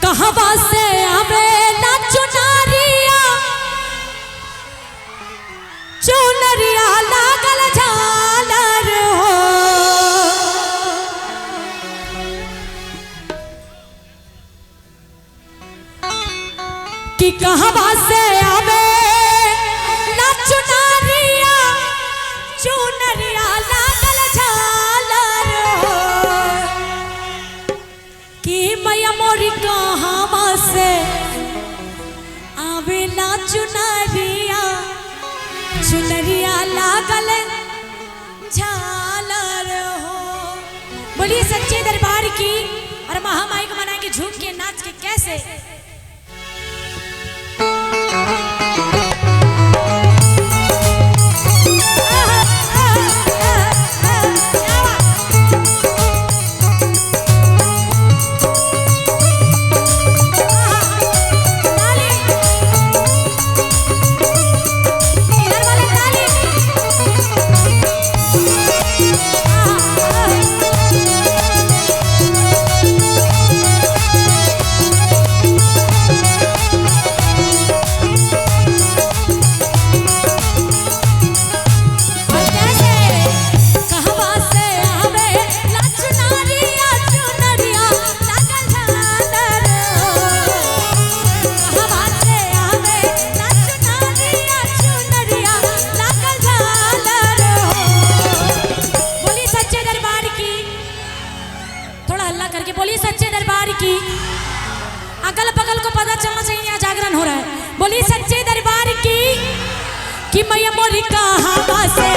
कहवा से आवेला चुनरिया चुनरिया लागल झालर हो कि कहवा से आवेला चुनरिया चुनरिया लागल झालर हो कि मैया मोरी कहवा से आवेला चुनरिया चुनरिया लागल झालर हो। बोलिए सच्चे दरबार की। और महामाई को मनाएंगे झूम के नाच के कैसे। बोलिए सच्चे दरबार की। अगल बगल को पता चलना चाहिए यहाँ जागरण हो रहा है। बोलिए सच्चे दरबार की कि मैया मोरी कहवा से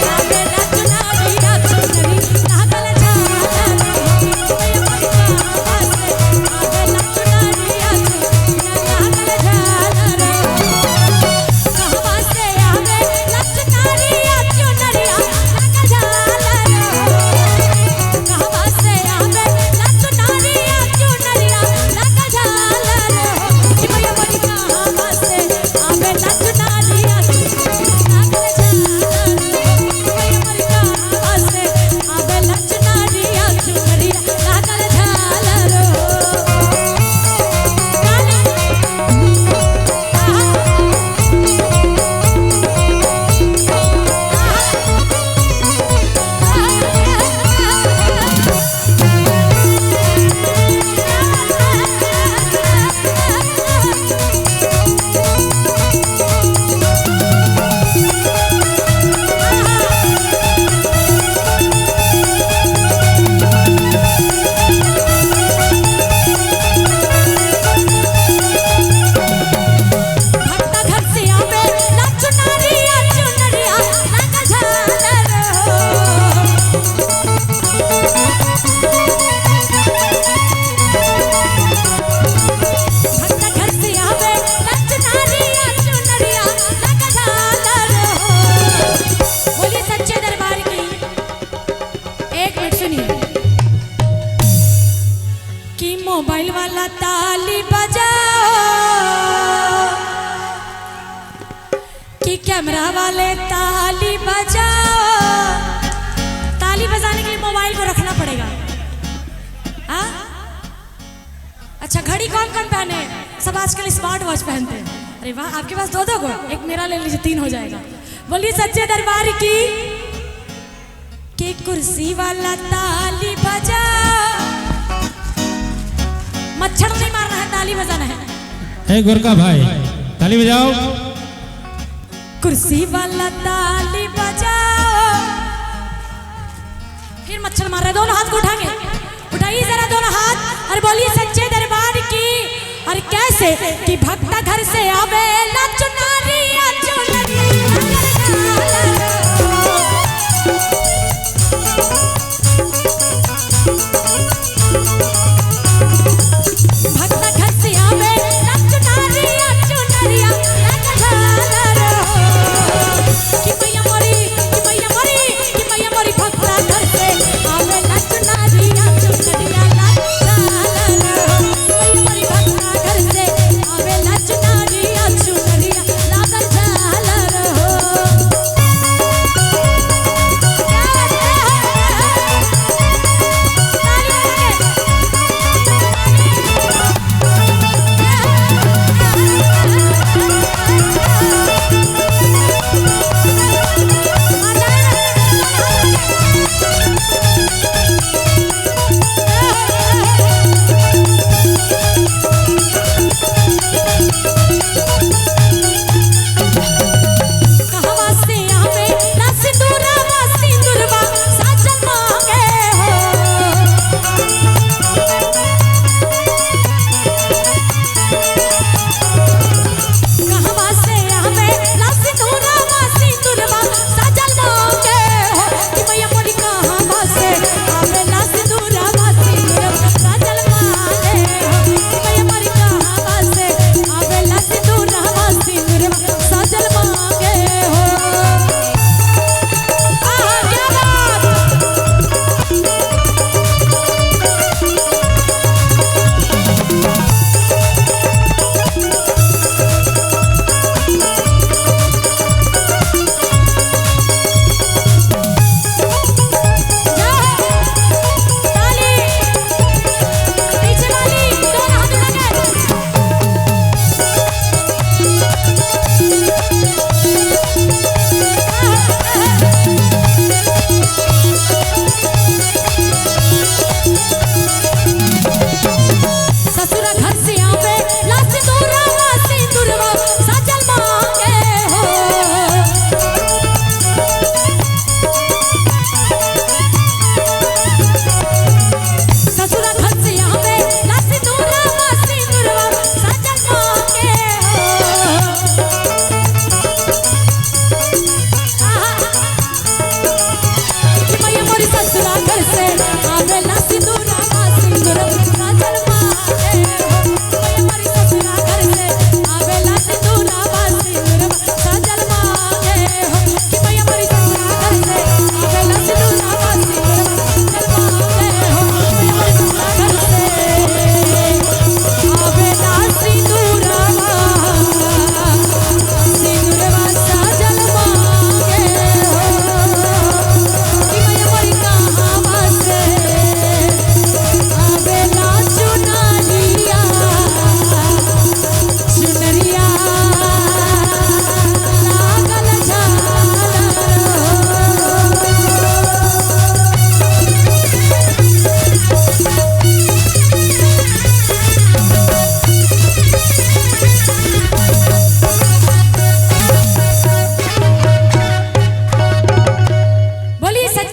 आवेला चुनरिया चुनरी लागल झालर हो। मैया मोरी कहवा से आवेला चुनरिया चुनरिया लागल झालर हो। कहवा से आवेला चुनरिया चुनरिया लागल झालर हो। कहवा से आवेला चुनरिया चुनरिया लागल झालर हो। कि मैया मोरी कहवा से आवेला चुनरिया चुनरिया मोबाइल वाला ताली बजाओ कि कैमरा वाले ताली बजाओ। ताली बजाने के लिए मोबाइल को रखना पड़ेगा। हाँ अच्छा घड़ी कौन कौन पहने? सब आजकल स्मार्ट वॉच पहनते हैं। अरे वाह आपके पास दो को, एक मेरा ले लीजिए 3 हो जाएगा। बोलिए सच्चे दरबार की कि कुर्सी वाला ताली बजाओ। मच्छर नहीं मारना है, ताली बजाना है। ए गोरका भाई ताली बजाओ। कुर्सी वाला ताली बजाओ। फिर मच्छर मार रहे। दोनों हाथ को उठाएंगे, उठाइए जरा दोनों हाथ और बोलिए सच्चे दरबार की। और कैसे कि भक्ता घर से आवेला चुनरिया